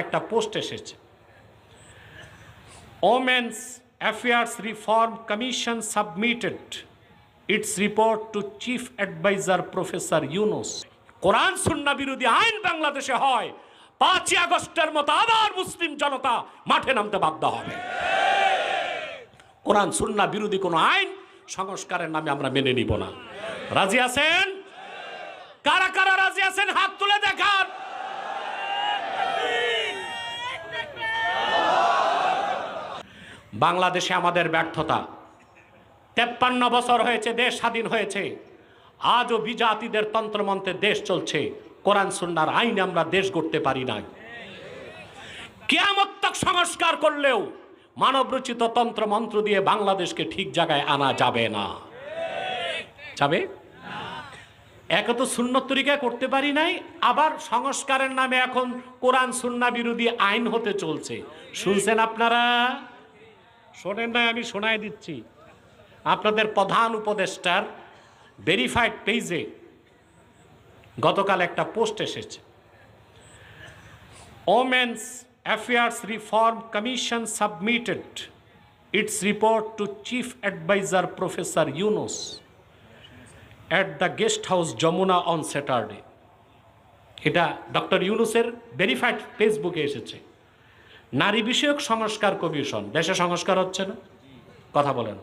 একটা পোস্ট এসেছে, women's affairs reform commission submitted its report to chief adviser professor Yunus. কোরআন সুন্নাহ বিরোধী আইন বাংলাদেশে হয়, 5ই আগস্টের মতো আবার মুসলিম জনতা মাঠে নামতে বাধ্য হবে। কোরআন সুন্নাহ বিরোধী কোনো আইন সংস্কারের নামে আমরা মেনে নিব না। রাজি আছেন? কারা কারা রাজি আছেন হাত তুলে দেখান। বাংলাদেশে আমাদের ব্যর্থতা, 53 বছর হয়েছে দেশ স্বাধীন হয়েছে, আজও বিজাতিদের তন্ত্রমন্ত্রে দেশ চলছে। কোরআন সুন্নাহর আইনে আমরা দেশ গড়তে পারি নাই। কিয়ামত তক সংস্কার করলেও মানবরচিত তন্ত্রমন্ত্র দিয়ে বাংলাদেশকে ঠিক জায়গায় আনা যাবে না। যাবে? একে তো সুন্নত তরিকা করতে পারি নাই, আবার সংস্কারের নামে এখন কোরআন সুন্নাহ বিরোধী আইন হতে চলছে। শুনছেন আপনারা? শোনেন নাই? আমি শোনায় দিচ্ছি। আপনাদের প্রধান উপদেষ্টার ভেরিফাইড পেজে গতকাল একটা পোস্ট এসেছে, women's affairs reform commission submitted its report to chief adviser professor Yunus at the guest house Jamuna on Saturday. এটা ডক্টর ইউনুসের ভেরিফাইড ফেসবুকে এসেছে। নারী বিষয়ক সংস্কার কমিশন, দেশে সংস্কার হচ্ছে না? কথা বলেন।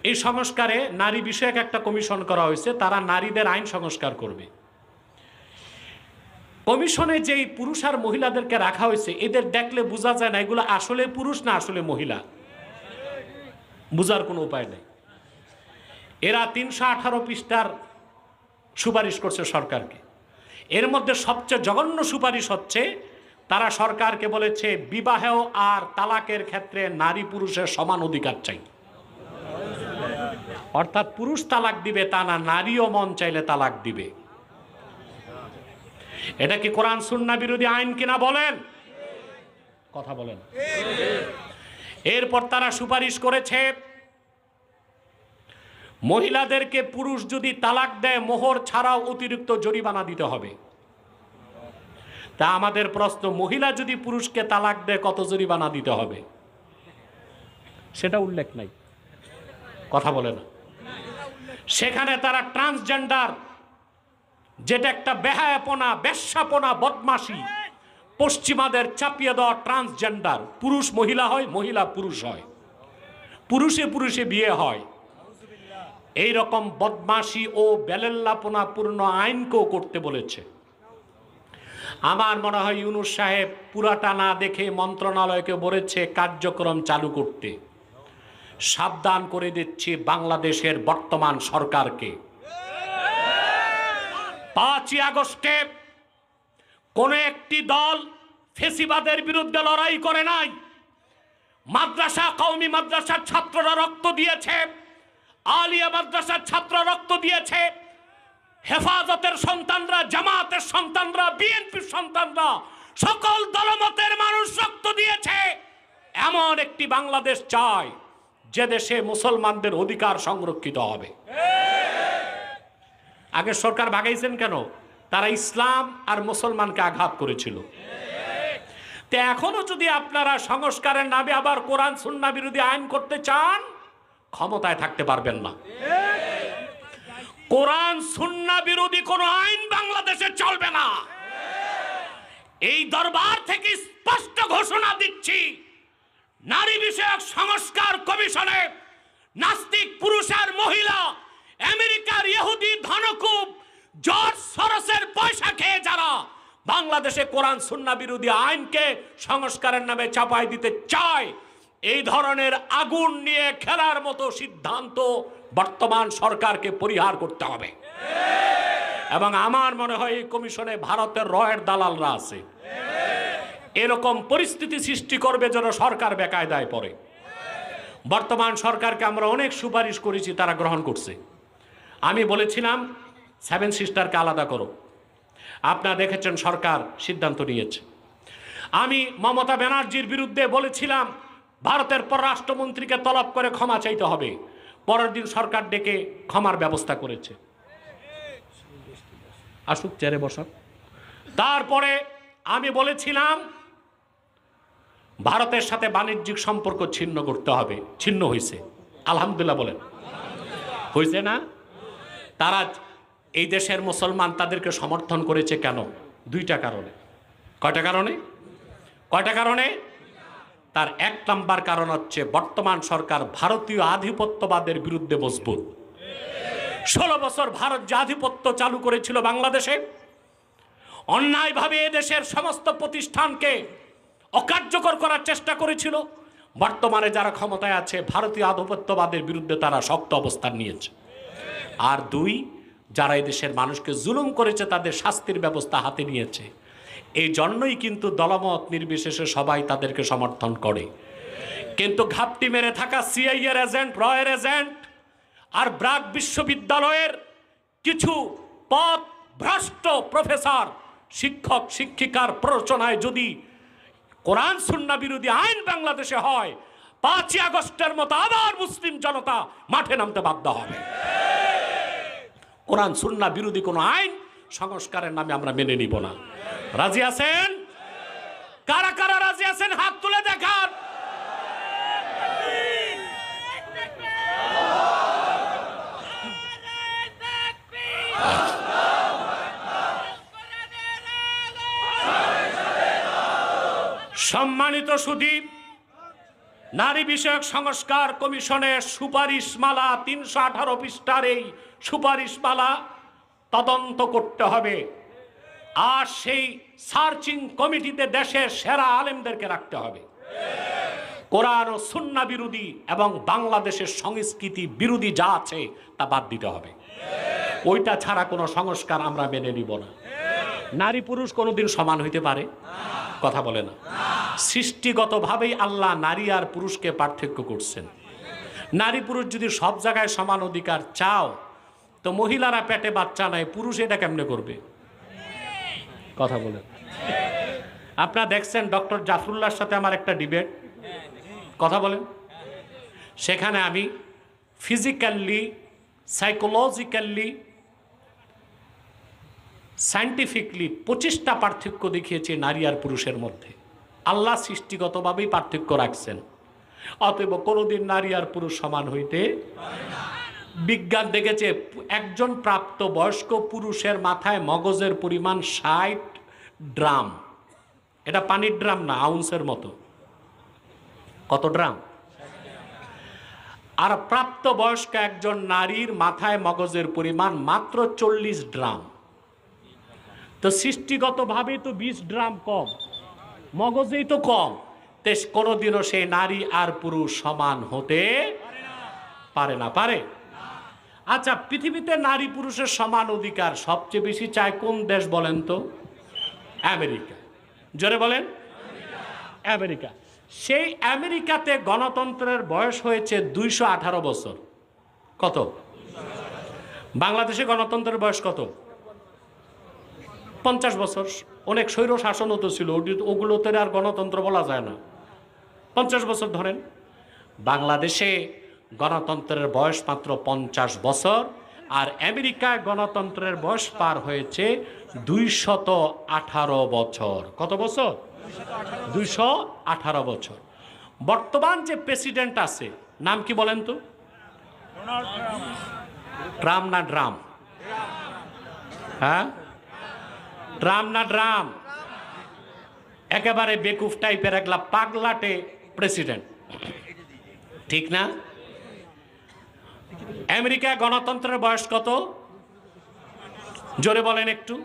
এই সংস্কারে নারী বিষয়ক একটা কমিশন করা হয়েছে, তারা নারীদের আইন সংস্কার করবে। কমিশনে যেই পুরুষ আর মহিলাদেরকে রাখা হয়েছে, এদের দেখলে বোঝা যায় না এগুলো আসলে পুরুষ না আসলে মহিলা, বোঝার কোনো উপায় নেই। এরা 318 পৃষ্ঠার সুপারিশ করছে সরকারকে। এর মধ্যে সবচেয়ে জঘন্য সুপারিশ হচ্ছে, তারা সরকারকে বলেছে বিবাহ আর তালাকের ক্ষেত্রে নারী পুরুষের সমান অধিকার চাই। অর্থাৎ পুরুষ তালাক দিবে তা না, নারীও মন চাইলে তালাক দিবে। এটা কি কোরআন সুন্নাহ বিরোধী আইন কিনা বলেন? কথা বলেন। এরপর তারা সুপারিশ করেছে, মহিলাদেরকে পুরুষ যদি তালাক দেয় মোহর ছাড়াও অতিরিক্ত জরিমানা দিতে হবে। তা আমাদের প্রশ্ন, মহিলা যদি পুরুষকে তালাক দেয় কত জরিমানা দিতে হবে? সেটা উল্লেখ নাই। কথা বলে না। সেখানে তারা ট্রান্সজেন্ডার, যেটা একটা বেহায়াপনা, বেশ্যাপনা, বদমাশি, পশ্চিমাদের চাপিয়ে দেওয়া ট্রান্সজেন্ডার, পুরুষ মহিলা হয়, মহিলা পুরুষ হয়, পুরুষে পুরুষে বিয়ে হয়, এই রকম বদমাশি ও বেলেল্লাপনাপূর্ণ আইনকেও করতে বলেছে। আমার মনে হয় ইউনুস সাহেব পুরাটা না দেখে মন্ত্রণালয়কে বলেছে কার্যক্রম চালু করতে। সাবধান করে দিচ্ছি বাংলাদেশের বর্তমান সরকারকে, 5ই আগস্টে কোন একটি দল ফেসিবাদের বিরুদ্ধে লড়াই করে নাই। মাদ্রাসা, কওমি মাদ্রাসার ছাত্ররা রক্ত দিয়েছে, আলিয়া মাদ্রাসার ছাত্র রক্ত দিয়েছে, হেফাজতের সন্তানরা, জামাতের সন্তানরা, বিএনপির সন্তানরা, সকল দলমতের মানুষ রক্ত দিয়েছে। এমন একটি বাংলাদেশ চাই যে দেশে মুসলমানদের অধিকার সংরক্ষিত হবে। আগে সরকার ভাগাইছেন কেন? তারা ইসলাম আর মুসলমানকে আঘাত করেছিল। তো এখনো যদি আপনারা সংস্কারের নামে আবার কোরআন সুন্নাহ বিরোধী আইন করতে চান, ক্ষমতায় থাকতে পারবেন না। কোরআন সুন্নাহ বিরোধী কোনো আইন বাংলাদেশে চলবে না। এই দরবার থেকে স্পষ্ট ঘোষণা দিচ্ছি, নারী বিষয়ক সংস্কার কমিশনে নাস্তিক পুরুষ আর মহিলা, আমেরিকার ইহুদি ধনকুব জর্জ সরোসের পয়সা খেয়ে যারা বাংলাদেশে কোরআন সুন্নাহ বিরোধী আইনকে সংস্কারের নামে চাপাই দিতে চায়, এই ধরনের আগুন নিয়ে খেলার মতো সিদ্ধান্ত বর্তমান সরকারকে পরিহার করতে হবে। এবং আমার মনে হয় এই কমিশনে ভারতের রয়ের দালালরা আছে, এরকম পরিস্থিতি সৃষ্টি করবে যেন সরকার বেকায়দায় পড়ে। বর্তমান সরকারকে আমরা অনেক সুপারিশ করেছি, তারা গ্রহণ করছে। আমি বলেছিলাম 7 সিস্টারকে আলাদা করো, আপনারা দেখেছেন সরকার সিদ্ধান্ত নিয়েছে। আমি মমতা ব্যানার্জির বিরুদ্ধে বলেছিলাম ভারতের পররাষ্ট্রমন্ত্রীকে তলব করে ক্ষমা চাইতে হবে, পরের দিন সরকার ডেকে ক্ষমার ব্যবস্থা করেছে। আসুক চেয়ারে বসাক। তারপরে আমি বলেছিলাম ভারতের সাথে বাণিজ্যিক সম্পর্ক ছিন্ন করতে হবে, ছিন্ন হয়েছে। আলহামদুলিল্লাহ বলেন, হয়েছে না? তারা এই দেশের মুসলমান তাদেরকে সমর্থন করেছে কেন? দুইটা কারণে। কয়টা কারণে? তার এক নাম্বার কারণ হচ্ছে বর্তমান সরকার ভারতীয় আধিপত্যবাদের বিরুদ্ধে মজবুত। 16 বছর ভারত যে আধিপত্য চালু করেছিল বাংলাদেশে, অন্যায়ভাবে এদেশের সমস্ত প্রতিষ্ঠানকে অকার্যকর করার চেষ্টা করেছিল। বর্তমানে যারা ক্ষমতায় আছে ভারতীয় আধিপত্যবাদের বিরুদ্ধে তারা শক্ত অবস্থান নিয়েছে। আর দুই, যারা এদেশের মানুষকে জুলুম করেছে তাদের শাস্তির ব্যবস্থা হাতে নিয়েছে। এই জন্যই কিন্তু দলমত নির্বিশেষে সবাই তাদেরকে সমর্থন করে। কিন্তু ঘাপটি মেরে থাকা সিআইএর এজেন্ট, রয়ের এজেন্ট আর ব্রাক বিশ্ববিদ্যালয়ের কিছু পথ ভ্রষ্ট প্রফেসর, শিক্ষক শিক্ষিকার প্ররোচনায় যদি কোরআন সুন্নাহ বিরোধী আইন বাংলাদেশে হয়, 5ই আগস্টের মতো আবার মুসলিম জনতা মাঠে নামতে বাধ্য হবে। কোরআন সুন্নাহ বিরোধী কোনো আইন সংস্কারের নামে আমরা মেনে নিব না। রাজি আছেন? কারা কারা রাজি আছেন হাত তুলে দেখান। সম্মানিত সুধী, নারী বিষয়ক সংস্কার কমিশনের সুপারিশমালা 318 পৃষ্ঠার এই সুপারিশমালা তদন্ত করতে হবে। আর সেই সার্চিং কমিটিতে দেশের সেরা আলেমদেরকে রাখতে হবে। কোরআন ও সুন্নাহ বিরোধী এবং বাংলাদেশের সংস্কৃতি বিরোধী যা আছে তা বাদ দিতে হবে। ওইটা ছাড়া কোনো সংস্কার আমরা মেনে নিব না। নারী পুরুষ কোনোদিন সমান হইতে পারে? কথা বলে না। সৃষ্টিগতভাবেই আল্লাহ নারী আর পুরুষকে পার্থক্য করছেন। নারী পুরুষ যদি সব জায়গায় সমান অধিকার চাও, তো মহিলারা পেটে বাচ্চা নাই, পুরুষ এটা কেমনে করবে? কথা বলেন। আপনারা দেখছেন ডক্টর জাফরুল্লাহর সাথে আমার একটা ডিবেট, কথা বলেন, সেখানে আমি ফিজিক্যালি, সাইকোলজিক্যালি, সায়েন্টিফিকলি 25টা পার্থক্য দেখিয়েছে নারী আর পুরুষের মধ্যে। আল্লাহ সৃষ্টিগতভাবেই পার্থক্য রাখছেন, অতএব কোনোদিন নারী আর পুরুষ সমান হইতে। বিজ্ঞান দেখেছে একজন প্রাপ্ত বয়স্ক পুরুষের মাথায় মগজের পরিমাণ 60 ড্রাম। এটা পানির ড্রাম না, আউন্সের মতো। কত ড্রাম? আর প্রাপ্ত বয়স্ক একজন নারীর মাথায় মগজের পরিমাণ মাত্র 40 ড্রাম। তো সৃষ্টিগতভাবে তো 20 ড্রাম কম, মগজেই তো কম। তেজ কোনোদিনও সেই নারী আর পুরুষ সমান হতে পারে না। পারে? আচ্ছা, পৃথিবীতে নারী পুরুষের সমান অধিকার সবচেয়ে বেশি চায় কোন দেশ বলেন তো? আমেরিকা। জোরে বলেন। আমেরিকা। সেই আমেরিকাতে গণতন্ত্রের বয়স হয়েছে 218 বছর। কত? বাংলাদেশে গণতন্ত্রের বয়স কত? 50 বছর। অনেক স্বৈর শাসনও তো ছিল, ওগুলোতে আর গণতন্ত্র বলা যায় না। 50 বছর ধরেন। বাংলাদেশে গণতন্ত্রের বয়স মাত্র 50 বছর, আর আমেরিকায় গণতন্ত্রের বয়স পার হয়েছে 218 বছর। কত বছর? 218 বছর। বর্তমান যে প্রেসিডেন্ট আছে নাম কি বলেন তো? ট্রাম্প না ড্রাম? হ্যাঁ, ট্রাম্প না ড্রাম? একেবারে বেকুফ টাইপের একলা পাগলাটে প্রেসিডেন্ট, ঠিক না? আমেরিকায় গণতন্ত্রের বয়স কত? জোরে বলেন একটু।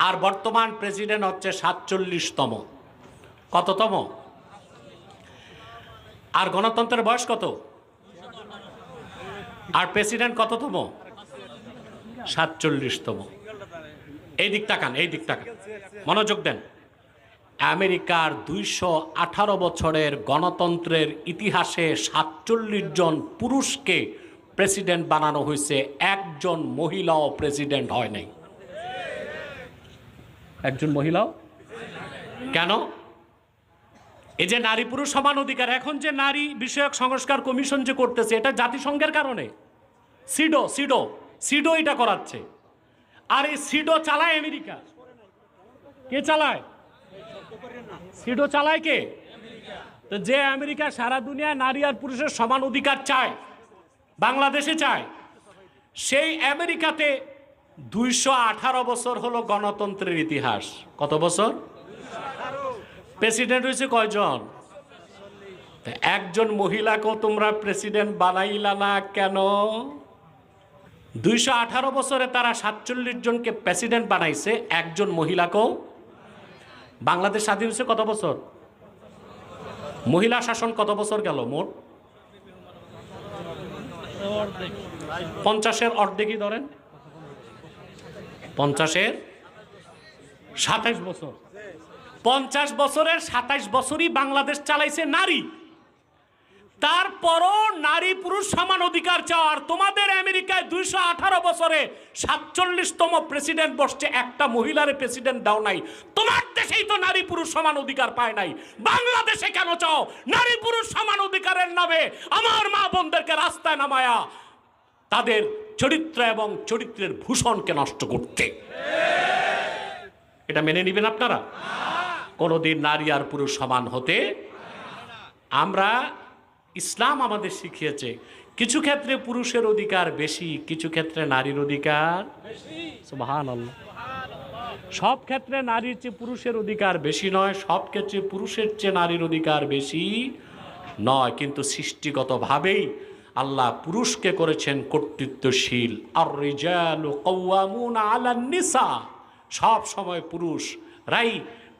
আর বর্তমান প্রেসিডেন্ট হচ্ছে 47তম। কততম? আর গণতন্ত্রের বয়স কত? আর প্রেসিডেন্ট কততম? 47তম। এই দিক তাকান, এই দিক তাকান, মনোযোগ দেন। আমেরিকার 218 বছরের গণতন্ত্রের ইতিহাসে 47 জন পুরুষকে প্রেসিডেন্ট বানানো হয়েছে, একজন মহিলাও প্রেসিডেন্ট হয় নাই। একজন মহিলাও? কেন? এই যে নারী পুরুষ সমান অধিকার, এখন যে নারী বিষয়ক সংস্কার কমিশন যে করতেছে, এটা জাতিসংঘের কারণে। সিডো এটা করাচ্ছে। আর এই সিডো চালায় আমেরিকা। কে চালায়? সিডও চালায় কে? তো যে আমেরিকা সারা দুনিয়ায় নারী আর পুরুষের সমান অধিকার চায়, বাংলাদেশে চায়, সেই আমেরিকাতে 218 বছর হলো গণতন্ত্রের ইতিহাস। কত বছর? প্রেসিডেন্ট হয়েছে কয়জন? একজন মহিলাকেও তোমরা প্রেসিডেন্ট বানাইলা না কেন? 218 বছরে তারা 47 জনকে প্রেসিডেন্ট বানাইছে, একজন মহিলাকেও। বাংলাদেশ স্বাধীন হয়েছে কত বছর? মহিলা শাসন কত বছর গেল মোট? 50-এর অর্ধেকই ধরেন, 50-এর 27 বছর। 50 বছরের 27 বছরই বাংলাদেশ চালাইছে নারী। তারপরও নারী পুরুষ সমান অধিকার চাওয়ার তোমাদের আমেরিকায় 218 বছরে 47তম প্রেসিডেন্ট বসছে, একটা মহিলার প্রেসিডেন্ট দাও নাই। তোমার দেশেই তো নারী পুরুষ সমান অধিকার পায় নাই, বাংলাদেশে কেন চাও নারী পুরুষ সমান অধিকারের নামে আমার মা বোনদেরকে রাস্তায় নামায়া তাদের চরিত্র এবং চরিত্রের ভূষণকে নষ্ট করতে? এটা মেনে নেবেন আপনারা? কোনোদিন নারী আর পুরুষ সমান হতে আমরা, ইসলাম আমাদের শিখিয়েছে কিছু ক্ষেত্রে পুরুষের অধিকার বেশি, কিছু ক্ষেত্রে নারীর অধিকার সুবহানাল্লাহ। সব ক্ষেত্রে নারীর চেয়ে পুরুষের অধিকার বেশি নয়, সব ক্ষেত্রে পুরুষের চেয়ে নারীর অধিকার বেশি নয়, কিন্তু সৃষ্টিগতভাবেই আল্লাহ পুরুষকে করেছেন কর্তৃত্বশীল। আর রিজালু কাওয়ামুনা আলান নিসা, সব সময় পুরুষরাই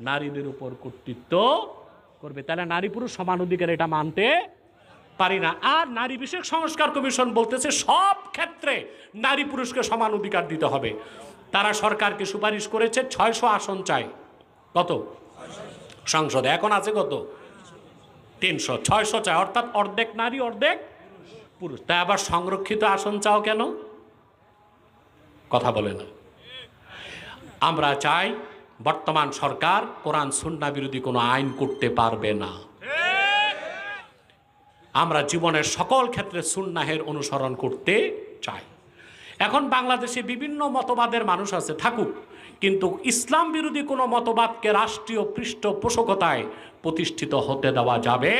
নারীদের উপর কর্তৃত্ব করবে। তাহলে নারী পুরুষ সমান অধিকার এটা মানতে পারি না। আর নারী বিষয়ক সংস্কার কমিশন বলতেছে সব ক্ষেত্রে নারী পুরুষকে সমান অধিকার দিতে হবে। তারা সরকারকে সুপারিশ করেছে 600 আসন চায়। কত সংসদে? এখন আছে কত? 300। 600 চায়, অর্থাৎ অর্ধেক নারী অর্ধেক পুরুষ। তাই আবার সংরক্ষিত আসন চাও কেন? কথা বলে না। আমরা চাই বর্তমান সরকার কোরআন সুন্নাহ বিরোধী কোনো আইন করতে পারবে না। আমরা জীবনের সকল ক্ষেত্রে সুন্নাহের অনুসরণ করতে চাই। এখন বাংলাদেশে বিভিন্ন মতবাদের মানুষ আছে, থাকুক, কিন্তু ইসলাম বিরোধী কোনো মতবাদকে রাষ্ট্রীয় পৃষ্ঠপোষকতায় প্রতিষ্ঠিত হতে দেওয়া যাবে